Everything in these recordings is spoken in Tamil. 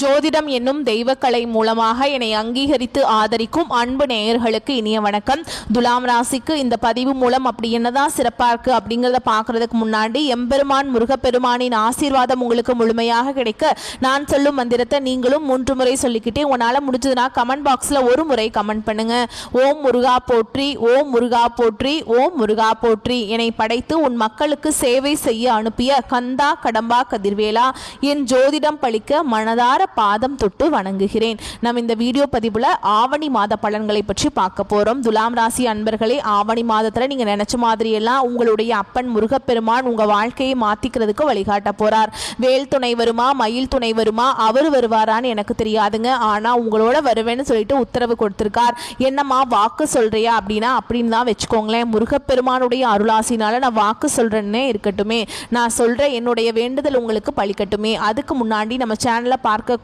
ஜோதிடம் என்னும் தெய்வக்கலை மூலமாக என்னை அங்கீகரித்து ஆதரிக்கும் அன்பு நேயர்களுக்கு இனிய வணக்கம். துலாம் ராசிக்கு இந்த பதிவு மூலம் அப்படி என்னதான் சிறப்பா இருக்கு அப்படிங்கிறத பார்க்கறதுக்கு முன்னாடி எம்பெருமான் முருகப்பெருமானின் ஆசீர்வாதம் உங்களுக்கு முழுமையாக கிடைக்க நான் சொல்லும் மந்திரத்தை நீங்களும் 3 முறை சொல்லிக்கிட்டே உன்னால முடிஞ்சதுன்னா கமெண்ட் பாக்ஸ்ல ஒரு முறை கமெண்ட் பண்ணுங்க. ஓம் முருகா போற்றி, ஓம் முருகா போற்றி, ஓம் முருகா போற்றி. என்னை படைத்து உன் மக்களுக்கு சேவை செய்ய அனுப்பிய கந்தா கடம்பா கதிர்வேலா, என் ஜோதிடம் பழிக்க மனதார பாதம் தொட்டு வணங்குகிறேன். நம்ம இந்த வீடியோ பதிவுல ஆவணி மாத பலன்களை பற்றி பார்க்க போறோம். துலாம் ராசி அன்பர்களே, ஆவணி மாதத்துல நீங்க நினைச்ச மாதிரி எல்லாம் உங்களுடைய அப்பன் முருகப்பெருமான் உங்க வாழ்க்கையை மாத்திக்கிறதுக்கு வழிகாட்ட போறார். வேல் துணை வருமா, மயில் துணை வருமா, அவர் வருவாரான்னு எனக்கு தெரியாதுங்க. ஆனா உங்களோட வருவேன்னு சொல்லிட்டு உத்தரவு கொடுத்திருக்கார். என்னம்மா வாக்கு சொல்றியா அப்படின்னா அப்படின்னு தான் வச்சுக்கோங்களேன். முருகப்பெருமானுடைய அருளாசினால நான் வாக்கு சொல்றேன்னே இருக்கட்டுமே, நான் சொல்ற என்னுடைய வேண்டுதல் உங்களுக்கு பழிக்கட்டுமே. அதுக்கு முன்னாடி நம்ம சேனலை பார்க்கக்கூடிய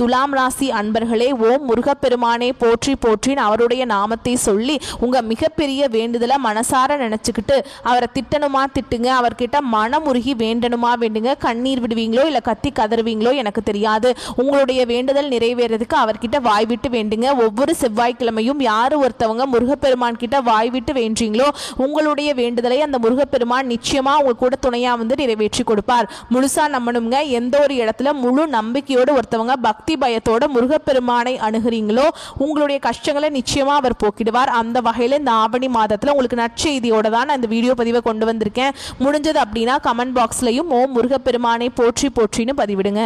துலாம் ராசி அன்பர்களே, ஓம் முருகப்பெருமானே போற்றி போற்றின்னு அவருடைய நாமத்தை சொல்லி உங்க மிகப்பெரிய வேண்டுதலை மனசார நினைச்சுக்கிட்டு அவரை திட்டணுமா திட்டுங்க, அவர்கிட்ட மனமுருகி வேண்டணுமா வேண்டுங்க. கண்ணீர் விடுவீங்களோ இல்ல கத்தி கதறுவீங்களோ எனக்கு தெரியாது. உங்களுடைய வேண்டுதல் நிறைவேறதுக்கு அவர்கிட்ட வாய் விட்டு வேண்டுங்க. ஒவ்வொரு செவ்வாய்க்கிழமையும் யாரு ஒருத்தவங்க முருகப்பெருமான் கிட்ட வாய் விட்டு வேண்டீங்களோ உங்களுடைய வேண்டுதலை அந்த முருகப்பெருமான் நிச்சயமா உங்க கூட துணையா வந்து நிறைவேற்றி கொடுப்பார். முழுசா நம்பணுங்க. எந்த ஒரு இடத்துல முழு நம்பிக்கையோடு ஒருத்தவங்க பக்தி பயத்தோட முருகப்பெருமானை அணுகிறீங்களோ உங்களுடைய கஷ்டங்களை நிச்சயமா அவர் போக்கிடுவார். அந்த வகையில இந்த ஆவணி மாதத்துல உங்களுக்கு நற்செய்தியோட தான் இந்த வீடியோ பதிவை கொண்டு வந்திருக்கேன். முடிஞ்சது அப்படின்னா கமெண்ட் பாக்ஸ்லயும் ஓம் முருகப்பெருமானை போற்றி போற்றின்னு பதிவிடுங்க.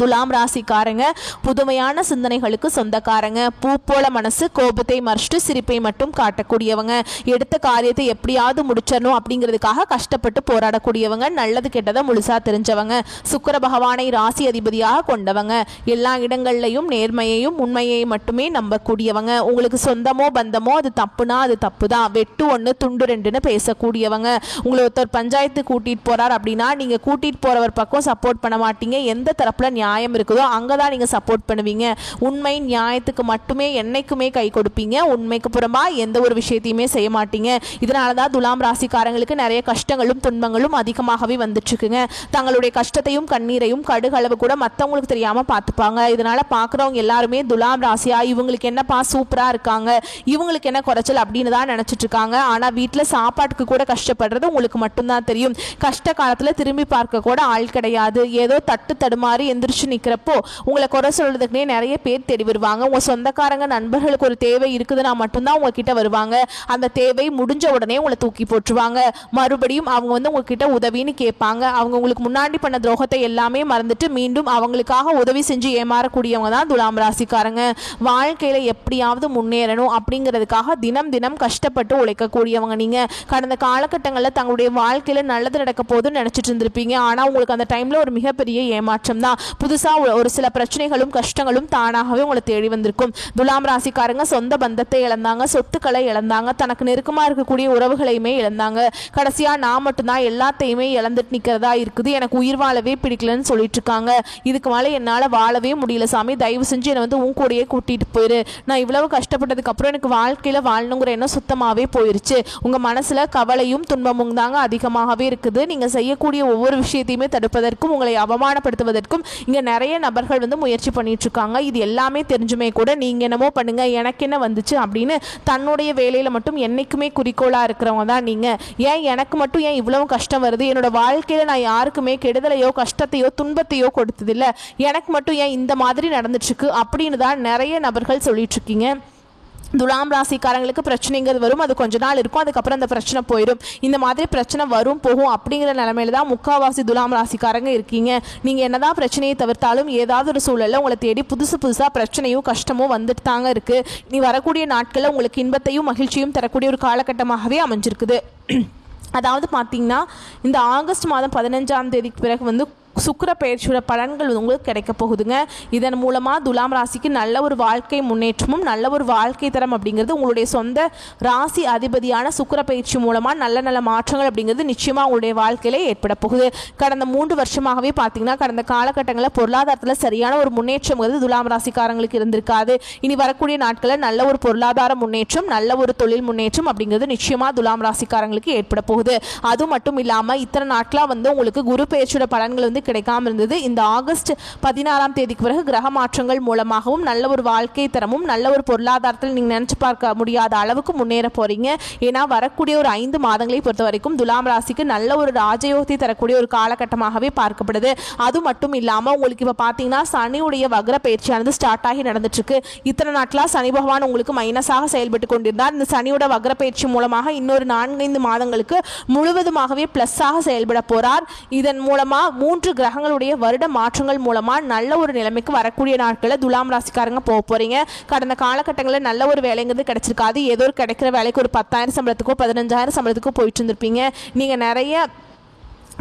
துலாம் ராசிக்காரங்க புதுமையான சிந்தனைகளுக்கு சொந்தக்காரங்க. பூ போல மனசு, கோபத்தை மறைச்சிட்டு சிரிப்பை மட்டும் காட்டக்கூடியவங்க. எடுத்த காரியத்தை எப்படியாவது முடிச்சிடணும் அப்படிங்கிறதுக்காக கஷ்டப்பட்டு போராடக்கூடியவங்க. நல்லது கெட்டதை முழுசா தெரிஞ்சவங்க. சுக்கிர பகவானை ராசி அதிபதியாக கொண்டவங்க. எல்லா இடங்கள்லையும் நேர்மையையும் உண்மையை மட்டுமே நம்பக்கூடியவங்க. உங்களுக்கு சொந்தமோ பந்தமோ அது தப்புனா அது தப்பு தான், வெட்டு 1 துண்டு 2ன்னு பேசக்கூடியவங்க. உங்களை ஒருத்தர் பஞ்சாயத்து கூட்டிட்டு போறார் அப்படின்னா நீங்க கூட்டிட்டு போறவர் பக்கம் சப்போர்ட் பண்ண மாட்டீங்க. எந்த தரப்புல நியாயம் இருக்குதோ அங்கதான் நீங்க சப்போர்ட் பண்ணுவீங்க. உண்மை நியாயத்துக்கு மட்டுமே என்னைக்குமே கை கொடுப்பீங்க. உண்மைக்கு புறமா எந்த ஒரு விஷயத்தையுமே செய்ய மாட்டீங்க. இதனாலதான் துலாம் ராசிக்காரங்களுக்கு நிறைய கஷ்டங்களும் துன்பங்களும் அதிகமாகவே வந்துட்டு இருக்குங்க. தங்களுடைய கஷ்டத்தையும் கண்ணீரையும் கடுகளவு கூட மற்றவங்களுக்கு தெரியாம பார்த்துப்பாங்க. இதனால பாக்குறவங்க எல்லாருமே துலாம் ராசியா இவங்களுக்கு என்னப்பா சூப்பரா இருக்காங்க, இவங்களுக்கு என்ன குறைச்சல் அப்படின்னு தான் நினைச்சிட்டு இருக்காங்க. ஆனா வீட்டுல சாப்பாட்டுக்கு கூட கஷ்டப்படுறது உங்களுக்கு மட்டும்தான் தெரியும். கஷ்ட காலத்துல திரும்பி பார்க்க கூட ஆள் கிடையாது. ஏதோ தட்டு தடுமாறி எந்திரிச்சு நிக்கிறப்போ உங்களை குறை சொல்றதுக்குனே நிறைய பேர் தேடி வருவாங்க. உங்க சொந்தக்காரங்க நண்பர்களுக்கு ஒரு தேவை இருக்குதுன்னா மட்டும்தான் உங்ககிட்ட வருவாங்க. அந்த தேவை முடிஞ்ச உடனே உங்களை தூக்கி போட்டுருவாங்க. மறுபடியும் அவங்க வந்து உங்ககிட்ட உதவின்னு கேட்பாங்க. அவங்க உங்களுக்கு முன்னாடி பண்ண துரோகத்தை எல்லாமே மறந்துட்டு மீண்டும் அவங்களுக்காக உதவி செஞ்சு ஏமாறக்கூடியவங்க தான் துலாம் ராசிக்காரங்க. வாழ்க்கையில எப்படியாவது முன்னேறணும் அப்படிங்கிறதுக்காக தினம் தினம் கஷ்டப்பட்டு உழைக்கக்கூடியவங்க. நீங்க கடந்த காலகட்டங்களில் தங்களுடைய வாழ்க்கையில நல்லது நடக்க போதுன்னு நினைச்சிட்டு இருந்திருப்பீங்க. ஆனா உங்களுக்கு அந்த டைம்ல ஒரு மிகப்பெரிய ஏமாற்றம் தான். புதுசா ஒரு சில பிரச்சனைகளும் கஷ்டங்களும் தானாகவே உங்களை தேடி வந்திருக்கும். துலாம் ராசிக்காரங்க சொந்த பந்தத்தை இழந்தாங்க, சொத்துக்களை இழந்தாங்க, தனக்கு நெருக்கமா இருக்கக்கூடிய உறவுகளையுமே இழந்தாங்க. கடைசியா நான் மட்டும்தான் எல்லாத்தையுமே இழந்துட்டு நிக்கிறதா இருக்குது, எனக்கு உயிர் வாழவே பிடிக்கலன்னு சொல்லிட்டு இருக்காங்க. இதுக்கு மேலே என்னால வாழவே முடியல சாமி, தயவு செஞ்சு என்னை வந்து உன் கூடயே கூட்டிட்டு போயிரு. நான் இவ்வளவு கஷ்டப்பட்டதுக்கு அப்புறம் எனக்கு வாழ்க்கையில வாழணுங்கிற எண்ணம் சுத்தமாவே போயிருச்சு. உங்க மனசுல கவலையும் துன்பமும் தாங்க அதிகமாகவே இருக்குது. நீங்க செய்யக்கூடிய ஒவ்வொரு விஷயத்தையுமே தடுப்பதற்கும் உங்களை அவமானப்படுத்துவதற்கும் இங்க நிறைய நபர்கள் வந்து முயற்சி பண்ணிட்டு இருக்காங்க. இது எல்லாமே தெரிஞ்சுமே கூட நீங்க என்னமோ பண்ணுங்க எனக்கு என்ன வந்துச்சு அப்படின்னு தன்னுடைய வேலையில மட்டும் என்னைக்குமே குறிக்கோளா இருக்கிறவங்க தான் நீங்க. ஏன் எனக்கு மட்டும் ஏன் இவ்வளவு கஷ்டம் வருது, என்னோட வாழ்க்கையில நான் யாருக்குமே கெடுதலையோ கஷ்டத்தையோ துன்பத்தையோ கொடுத்ததில்லை, எனக்கு மட்டும் ஏன் இந்த மாதிரி நடந்துட்டு இருக்கு அப்படின்னு தான் நிறைய நபர்கள் சொல்லிட்டு இருக்கீங்க. துலாம் ராசிக்காரங்களுக்கு பிரச்சனைங்கிறது வரும், அது கொஞ்ச நாள் இருக்கும், அதுக்கப்புறம் அந்த பிரச்சனை போயிடும். இந்த மாதிரி பிரச்சனை வரும் போகும் அப்படிங்கிற நிலைமையில தான் முக்காவாசி துலாம் ராசிக்காரங்க இருக்கீங்க. நீங்க என்னதான் பிரச்சனையை தவிர்த்தாலும் ஏதாவது ஒரு சூழல்ல உங்களை தேடி புதுசா பிரச்சனையும் கஷ்டமும் வந்துட்டு தாங்க இருக்கு. நீ வரக்கூடிய நாட்கள்ல உங்களுக்கு இன்பத்தையும் மகிழ்ச்சியும் தரக்கூடிய ஒரு காலகட்டமாகவே அமைஞ்சிருக்குது. அதாவது பார்த்தீங்கன்னா இந்த ஆகஸ்ட் மாதம் 15ஆம் தேதிக்கு பிறகு வந்து சுக்கிர பயிற்சியோட பலன்கள் உங்களுக்கு கிடைக்க போகுதுங்க. இதன் மூலமா துலாம் ராசிக்கு நல்ல ஒரு வாழ்க்கை முன்னேற்றமும் நல்ல ஒரு வாழ்க்கை தரம் அப்படிங்கிறது உங்களுடைய சொந்த ராசி அதிபதியான சுக்கிர பயிற்சி மூலமா நல்ல நல்ல மாற்றங்கள் அப்படிங்கிறது நிச்சயமா உங்களுடைய வாழ்க்கையில ஏற்பட போகுது. கடந்த 3 வருஷமாகவே பார்த்தீங்கன்னா கடந்த காலகட்டங்களில் பொருளாதாரத்தில் சரியான ஒரு முன்னேற்றம் துலாம் ராசிக்காரங்களுக்கு இருந்திருக்காது. இனி வரக்கூடிய நாட்களில் நல்ல ஒரு பொருளாதார முன்னேற்றம் நல்ல ஒரு தொழில் முன்னேற்றம் அப்படிங்கிறது நிச்சயமா துலாம் ராசிக்காரங்களுக்கு ஏற்பட போகுது. அது மட்டும் இல்லாமல் இத்தனை நாட்களாக வந்து உங்களுக்கு குரு பயிற்சியோட பலன்கள் வந்து உங்களுக்கு கிடைக்காம இருந்தது. இந்த ஆகஸ்ட் 16ஆம் தேதிக்கு பிறகு கிரக மாற்றங்கள் மூலமாகவும் நல்ல ஒரு வாழ்க்கை தரமும் நல்ல ஒரு பொருளாதாரத்தில் நீங்கள் நினைச்சு பார்க்க முடியாத அளவுக்கு முன்னேற போறீங்க. ஏன்னா வரக்கூடிய ஒரு 5 மாதங்களை பொறுத்த வரைக்கும் துலாம் ராசிக்கு நல்ல ஒரு ராஜயோகத்தை தரக்கூடிய ஒரு காலகட்டமாகவே பார்க்கப்படுது. அது மட்டும் இல்லாமல் உங்களுக்கு இப்போ பார்த்தீங்கன்னா சனியுடைய வக்ர பயிற்சியானது ஸ்டார்ட் ஆகி நடந்துட்டு இருக்கு. இத்தனை நாட்களாக சனி பகவான் உங்களுக்கு மைனஸாக செயல்பட்டு கொண்டிருந்தார். இந்த சனியோட வக்ர பயிற்சி மூலமாக இன்னொரு 4-5 மாதங்களுக்கு முழுவதுமாகவே பிளஸ்ஸாக செயல்பட போறார். இதன் மூலமா 3 கிரகங்களுடைய வருட மாற்றங்கள் மூலமா நல்ல ஒரு நிலைமைக்கு வரக்கூடிய நாட்களில் துலாம் ராசிக்காரங்க போக போறீங்க. கடந்த காலகட்டங்களில் நல்ல ஒரு வேலைங்கிறது கிடைச்சிருக்காது. ஏதோ ஒரு கிடைக்கிற வேலைக்கு ஒரு 10,000 சம்பளத்துக்கோ 15,000 சம்பளத்துக்கோ போயிட்டு இருந்திருப்பீங்க. நீங்க நிறைய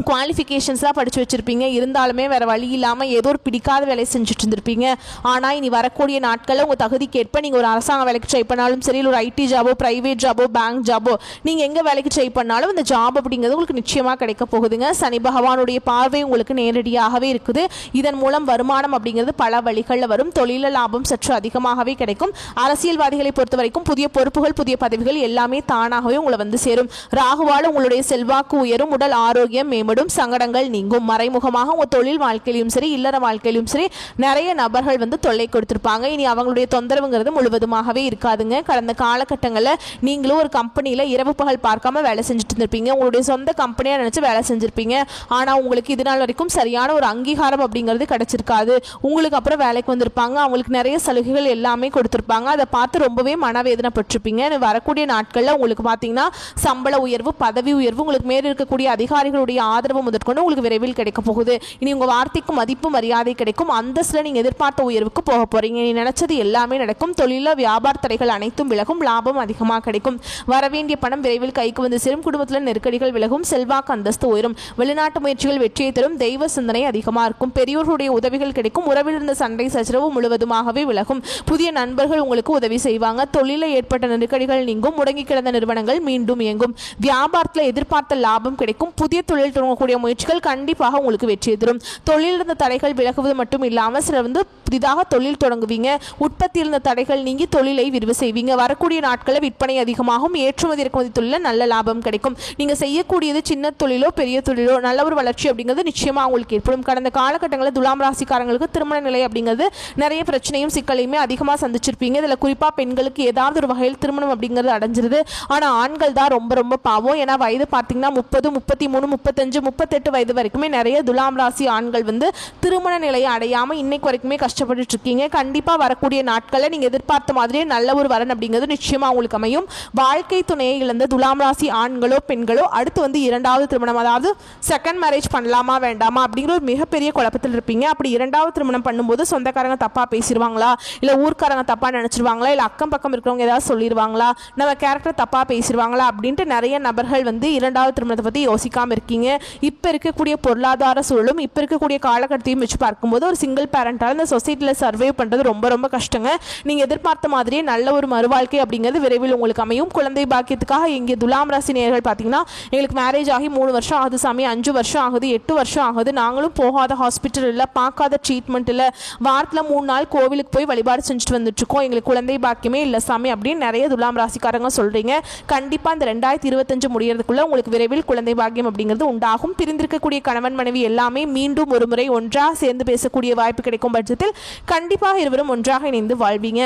குவாலிஃபிகேஷன்ஸ்லாம் படித்து வச்சுருப்பீங்க. இருந்தாலுமே வேறு வழி இல்லாமல் ஏதோ ஒரு பிடிக்காத வேலையை செஞ்சுட்டு இருந்திருப்பீங்க. ஆனால் இனி வரக்கூடிய நாட்களில் உங்கள் தகுதிக்கேற்ப நீங்கள் ஒரு அரசாங்க வேலைக்கு ட்ரை பண்ணாலும் சரி, ஒரு ஐடி ஜாபோ, ப்ரைவேட் ஜாபோ, பேங்க் ஜாபோ, நீங்கள் எங்கே வேலைக்கு ட்ரை பண்ணாலும் இந்த ஜாப் அப்படிங்கிறது உங்களுக்கு நிச்சயமாக கிடைக்க போகுதுங்க. சனி பகவானுடைய பார்வை உங்களுக்கு நேரடியாகவே இருக்குது. இதன் மூலம் வருமானம் அப்படிங்கிறது பல வழிகளில் வரும். தொழில லாபம் சற்று அதிகமாகவே கிடைக்கும். அரசியல்வாதிகளை பொறுத்த வரைக்கும் புதிய பொறுப்புகள், புதிய பதவிகள் எல்லாமே தானாகவே உங்களை வந்து சேரும். ராகுவால் உங்களுடைய செல்வாக்கு உயரும். உடல் ஆரோக்கியம் மேம்படும். சங்கடங்கள் நீங்கும். மறைமுகமாக உங்க தொழில் வாழ்க்கையிலும் சரி, இல்லற வாழ்க்கையிலும் சரி நிறைய நபர்கள் வந்து தொல்லை கொடுத்திருப்பாங்க. இனி அவங்களுடைய தொந்தரவுங்கிறது முழுவதுமாகவே இருக்காதுங்க. கடந்த காலகட்டங்களில் நீங்களும் ஒரு கம்பெனியில் இரவு பகல் பார்க்காம வேலை செஞ்சுட்டு இருந்திருப்பீங்க. உங்களுடைய சொந்த கம்பெனியாக நினைச்சு வேலை செஞ்சிருப்பீங்க. ஆனால் உங்களுக்கு இது நாள் வரைக்கும் சரியான ஒரு அங்கீகாரம் அப்படிங்கிறது கிடைச்சிருக்காது. உங்களுக்கு அப்புறம் வேலைக்கு வந்திருப்பாங்க. அவங்களுக்கு நிறைய சலுகைகள் எல்லாமே கொடுத்திருப்பாங்க. அதை பார்த்து ரொம்பவே மனவேதனைப்பட்டிருப்பீங்க. வரக்கூடிய நாட்களில் உங்களுக்கு பார்த்தீங்கன்னா சம்பள உயர்வு, பதவி உயர்வு, உங்களுக்கு மேல் இருக்கக்கூடிய அதிகாரிகளுடைய ஆதரவு முதற்கொண்டு உங்களுக்கு விரைவில் கிடைக்க போகுது. இனி உங்க வார்த்தைக்கு மதிப்பு மரியாதை கிடைக்கும். அந்தஸ்துல நீங்க எதிர்பார்த்த உயர்வுக்கு போக போறீங்க. நீ நினைச்சது எல்லாமே நடக்கும். தொழில வியாபார தடைகள் அனைத்தும் விலகும். லாபம் அதிகமாக கிடைக்கும். வரவேண்டிய பணம் விரைவில் கைக்கு வந்து சேரும். குடும்பத்தில் நெருக்கடிகள் விலகும். செல்வாக்கு அந்தஸ்து உயரும். வெளிநாட்டு முயற்சிகள் வெற்றியை தரும். தெய்வ சிந்தனை அதிகமாக இருக்கும். பெரியோர்களுடைய உதவிகள் கிடைக்கும். உறவில் இருந்த சண்டை சச்சரவு முழுவதுமாகவே விலகும். புதிய நண்பர்கள் உங்களுக்கு உதவி செய்வாங்க. தொழில ஏற்பட்ட நெருக்கடிகள் நீங்கும். முடங்கி கிடந்த நிறுவனங்கள் மீண்டும் இயங்கும். வியாபாரத்தில் எதிர்பார்த்த லாபம் கிடைக்கும். புதிய தொழில் தொடங்கக்கூடிய முயற்சிகள் கண்டிப்பாக உங்களுக்கு வெற்றி தரும். தொழில் இருந்த தடைகள் விலகுவது மட்டும் இல்லாமல் சிலர் வந்து புதிதாக தொழில் தொடங்குவீங்க. உற்பத்தி இருந்த தடைகள் நீங்கி தொழிலை விரிவு செய்வீங்க. வரக்கூடிய நாட்களில் விற்பனை அதிகமாகும். ஏற்றுமதி இறக்குமதி தொழில நல்ல லாபம் கிடைக்கும். நீங்க செய்யக்கூடியது சின்ன தொழிலோ பெரிய தொழிலோ நல்ல ஒரு வளர்ச்சி அப்படிங்கிறது நிச்சயமா உங்களுக்கு ஏற்படும். கடந்த காலகட்டங்களில் துலாம் ராசிக்காரங்களுக்கு திருமண நிலை அப்படிங்கிறது நிறைய பிரச்சனையும் சிக்கலையுமே அதிகமாக சந்திச்சிருப்பீங்க. இதில் குறிப்பா பெண்களுக்கு ஏதாவது ஒரு வகையில் திருமணம் அப்படிங்கிறது அடைஞ்சிருது. ஆனா ஆண்கள் தான் ரொம்ப ரொம்ப பாவம். ஏன்னா வயது பார்த்தீங்கன்னா 30, 33, 35, 38 வயது வரைக்குமே நிறைய துலாம் ராசி ஆண்கள் வந்து திருமண நிலையை அடையாம இன்னைக்கு வரைக்குமே கஷ்டப்பட்டு இருக்கீங்க. கண்டிப்பா வரக்கூடிய நாட்களில் நீங்க எதிர்பார்த்த மாதிரியே நல்ல ஒரு வரன் அப்படிங்கிறது நிச்சயமா உங்களுக்கு அமையும். வாழ்க்கை துணையை இழந்த துலாம் ராசி ஆண்களோ பெண்களோ அடுத்து வந்து 2வது திருமணம், அதாவது செகண்ட் மேரேஜ் பண்ணலாமா வேண்டாமா அப்படிங்கிற ஒரு மிகப்பெரிய குழப்பத்தில் இருப்பீங்க. அப்படி 2வது திருமணம் பண்ணும்போது சொந்தக்காரங்க தப்பா பேசிடுவாங்களா, இல்ல ஊர்க்காரங்க தப்பா நினைச்சிருவாங்களா, இல்ல அக்கம் பக்கம் இருக்கிறவங்க ஏதாவது சொல்லிடுவாங்களா, நம்ம கேரக்டர் தப்பா பேசிடுவாங்களா அப்படின்ட்டு நிறைய நபர்கள் வந்து 2வது திருமணத்தை பத்தி யோசிக்காம இருக்கீங்க. இப்போ இருக்கக்கூடிய பொருளாதார சூழலும் இப்போ இருக்கக்கூடிய காலகட்டத்தையும் வச்சு பார்க்கும்போது ஒரு சிங்கிள் பேரண்டால் இந்த சொசைட்டியில் சர்வே பண்ணுறது ரொம்ப ரொம்ப கஷ்டங்க. நீங்கள் எதிர்பார்த்த மாதிரியே நல்ல ஒரு மறுவாழ்க்கை அப்படிங்கிறது விரைவில் உங்களுக்கு அமையும். குழந்தை பாக்கியத்துக்காக இங்கே துலாம் ராசி நேயர்கள் பார்த்தீங்கன்னா எங்களுக்கு மேரேஜ் ஆகி 3 வருஷம் ஆகுது சாமி, 5 வருஷம் ஆகுது, 8 வருஷம் ஆகுது, நாங்களும் போகாத ஹாஸ்பிட்டல் இல்லை, பார்க்காத ட்ரீட்மெண்ட் இல்லை, வாரத்தில் 3 நாள் கோவிலுக்கு போய் வழிபாடு செஞ்சுட்டு வந்துட்டுருக்கோம், எங்களுக்கு குழந்தை பாக்கியமே இல்லை சாமி அப்படின்னு நிறைய துலாம் ராசிக்காரங்க சொல்கிறீங்க. கண்டிப்பாக இந்த 2025 முடியறதுக்குள்ள உங்களுக்கு விரைவில் குழந்தை பாக்கியம் அப்படிங்கிறது உண்டாகும். பிரிந்திருக்கக்கூடிய கணவன் மனைவி எல்லாமே மீண்டும் ஒரு முறை ஒன்றாக சேர்ந்து பேசக்கூடிய வாய்ப்பு கிடைக்கும் பட்சத்தில் கண்டிப்பாக இருவரும் ஒன்றாக இணைந்து வாழ்வீங்க.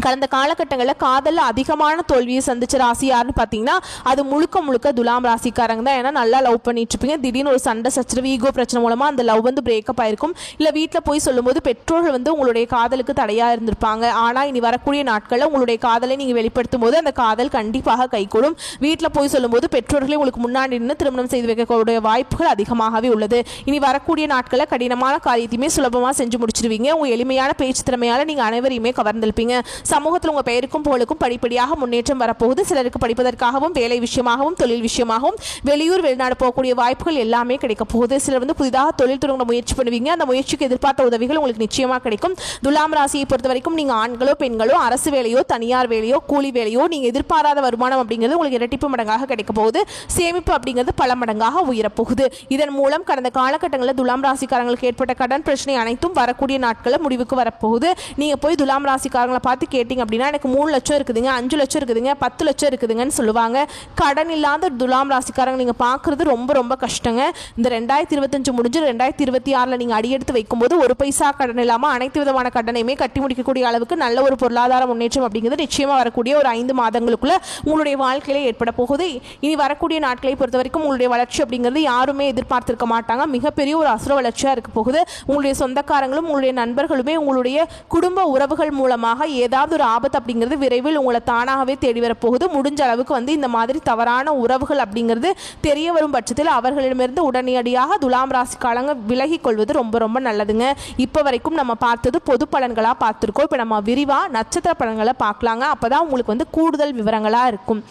கடந்த காலகட்டங்களில் காதலில் அதிகமான தோல்வியை சந்திச்ச ராசி யாருன்னு பார்த்தீங்கன்னா அது முழுக்க முழுக்க துலாம் ராசிக்காரங்க தான். ஏன்னா நல்லா லவ் பண்ணிட்டு இருப்பீங்க. திடீர்னு ஒரு சண்டை சச்சரவு, ஈகோ பிரச்சனை மூலமாக அந்த லவ் வந்து பிரேக்கப் ஆயிருக்கும். இல்லை வீட்டில் போய் சொல்லும்போது பெற்றோர்கள் வந்து உங்களுடைய காதலுக்கு தடையாக இருந்திருப்பாங்க. ஆனால் இனி வரக்கூடிய நாட்களில் உங்களுடைய காதலை நீங்கள் வெளிப்படுத்தும் போது அந்த காதல் கண்டிப்பாக கைகூடும். வீட்டில் போய் சொல்லும்போது பெற்றோர்களே உங்களுக்கு முன்னாடி நின்று திருமணம் செய்து வைக்கக்கூடிய வாய்ப்புகள் அதிகமாகவே உள்ளது. இனி வரக்கூடிய நாட்களில் கடினமான காரியத்தையுமே சுலபமாக செஞ்சு முடிச்சிருவீங்க. உங்கள் எளிமையான பேச்சு திறமையால் நீங்கள் அனைவரையுமே கவர்ந்திருப்பீங்க. சமூகத்தில் உங்கள் பெயருக்கும் புகழுக்கும் படிப்படியாக முன்னேற்றம் வரப்போகுது. சிலருக்கு படிப்பதற்காகவும் வேலை விஷயமாகவும் தொழில் விஷயமாகவும் வெளியூர் வெளிநாடு போகக்கூடிய வாய்ப்புகள் எல்லாமே கிடைக்க போகுது. சிலர் வந்து புதிதாக தொழில் தொடங்க முயற்சி பண்ணுவீங்க. அந்த முயற்சிக்கு எதிர்பார்த்த உதவிகள் உங்களுக்கு நிச்சயமாக கிடைக்கும். துலாம் ராசியை பொறுத்த வரைக்கும் நீங்கள் ஆண்களோ பெண்களோ அரசு வேலையோ தனியார் வேலையோ கூலி வேலையோ நீங்கள் எதிர்பாராத வருமானம் அப்படிங்கிறது உங்களுக்கு இரட்டிப்பு மடங்காக கிடைக்க போகுது. சேமிப்பு அப்படிங்கிறது பல மடங்காக உயரப்போகுது. இதன் மூலம் கடந்த காலகட்டங்களில் துலாம் ராசிக்காரங்களுக்கு ஏற்பட்ட கடன் பிரச்சனை அனைத்தும் வரக்கூடிய நாட்களில் முடிவுக்கு வரப்போகுது. நீங்கள் போய் துலாம் ராசிக்காரங்களை பார்த்து கேட்டிங்க அப்படின்னா எனக்கு 3 லட்சம் இருக்குதுங்க, 5 லட்சம் இருக்குதுங்க, 10 லட்சம் இருக்குதுங்கன்னு சொல்லுவாங்க. கடன் இல்லாத துலாம் ராசிக்காரங்க நீங்கள் பார்க்குறது ரொம்ப ரொம்ப கஷ்டங்க. இந்த 2025 முடிஞ்சு 2026 நீங்கள் அடியெடுத்து வைக்கும்போது ஒரு பைசா கடன் இல்லாமல் அனைத்து விதமான கடனையுமே கட்டி முடிக்கக்கூடிய அளவுக்கு நல்ல ஒரு பொருளாதார முன்னேற்றம் அப்படிங்கிறது நிச்சயமாக வரக்கூடிய ஒரு 5 மாதங்களுக்குள்ள உங்களுடைய வாழ்க்கையில ஏற்பட போகுது. இனி வரக்கூடிய நாட்களை பொறுத்த வரைக்கும் உங்களுடைய வளர்ச்சி அப்படிங்கிறது யாருமே எதிர்பார்த்திருக்க மாட்டாங்க. மிகப்பெரிய ஒரு அசுர வளர்ச்சியாக இருக்க போகுது. உங்களுடைய சொந்தக்காரங்களும் உங்களுடைய நண்பர்களுமே உங்களுடைய குடும்ப உறவுகள் மூலமாக ஏதாவது ஒரு ஆபத்து அப்படிங்கிறது விரைவில் உங்களை தானாகவே தேடி வரப்போகுது. முடிஞ்ச அளவுக்கு இந்த மாதிரி தவறான உறவுகள் அப்படிங்கிறது தெரிய வரும் பட்சத்தில் அவர்களிடமிருந்து உடனடியாக துலாம் ராசிக்காரங்க விலகி கொள்வது ரொம்ப ரொம்ப நல்லதுங்க. இப்போ வரைக்கும் நம்ம பார்த்தது பொது பலன்களாக பார்த்துருக்கோம். இப்போ நம்ம விரிவாக நட்சத்திர பலன்களை பார்க்கலாங்க. அப்போதான் உங்களுக்கு கூடுதல் விவரங்களாக இருக்கும்.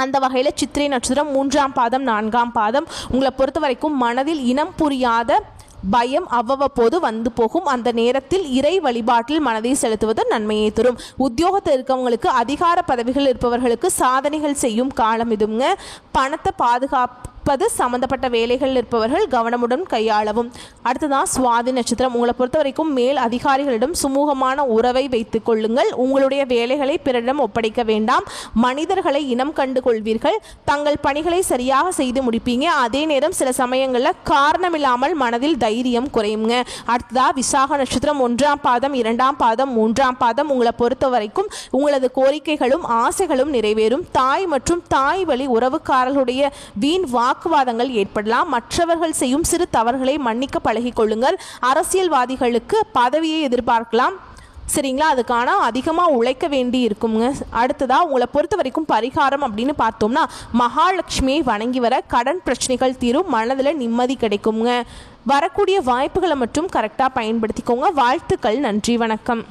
அந்த வகையில் சித்திரை நட்சத்திரம் 3ஆம் பாதம் 4ஆம் பாதம் உங்களை பொறுத்த வரைக்கும் மனதில் இனம் புரியாத பயம் அவ்வப்போது வந்து போகும். அந்த நேரத்தில் இறை வழிபாட்டில் மனதை செலுத்துவது நன்மையை தரும். உத்தியோகத்தில் இருக்கவங்களுக்கு அதிகார பதவிகள் இருப்பவர்களுக்கு சாதனைகள் செய்யும் காலம் இதுங்க. பணத்தை பாதுகாப்பது சம்பந்தப்பட்ட வேலைகள் இருப்பவர்கள் கவனமுடன் கையாளவும். அடுத்ததான் சுவாதி நட்சத்திரம் உங்களை பொறுத்த வரைக்கும் மேல் அதிகாரிகளிடம் சுமூகமான உறவை வைத்துக் கொள்ளுங்கள். உங்களுடைய வேலைகளை பிறரிடம் ஒப்படைக்க வேண்டாம். மனிதர்களை இனம் கண்டு கொள்வீர்கள். தங்கள் பணிகளை சரியாக செய்து முடிப்பீங்க. அதே நேரம் சில சமயங்களில் காரணமில்லாமல் மனதில் தைரியம் குறையுங்க. அடுத்ததா விசாக நட்சத்திரம் 1ஆம் பாதம் 2ஆம் பாதம் 3ஆம் பாதம் உங்களை பொறுத்த வரைக்கும் உங்களது கோரிக்கைகளும் ஆசைகளும் நிறைவேறும். தாய் மற்றும் தாய் வழி உறவுக்காரர்களுடைய வீண் வாக்குவாதங்கள் ஏற்படலாம். மற்றவர்கள் செய்யும் சிறு தவறுகளை மன்னிக்க பழகிக் கொள்ளுங்கள். அரசியல்வாதிகளுக்கு பதவியை எதிர்பார்க்கலாம். சரிங்களா, அதுக்கான அதிகமாக உழைக்க வேண்டி இருக்குங்க. அடுத்ததாக உங்களை பொறுத்த வரைக்கும் பரிகாரம் அப்படின்னு பார்த்தோம்னா மகாலட்சுமியை வணங்கி வர கடன் பிரச்சனைகள் தீரும். மனதில் நிம்மதி கிடைக்குங்க. வரக்கூடிய வாய்ப்புகளை மட்டும் கரெக்டாக பயன்படுத்திக்கோங்க. வாழ்த்துக்கள். நன்றி, வணக்கம்.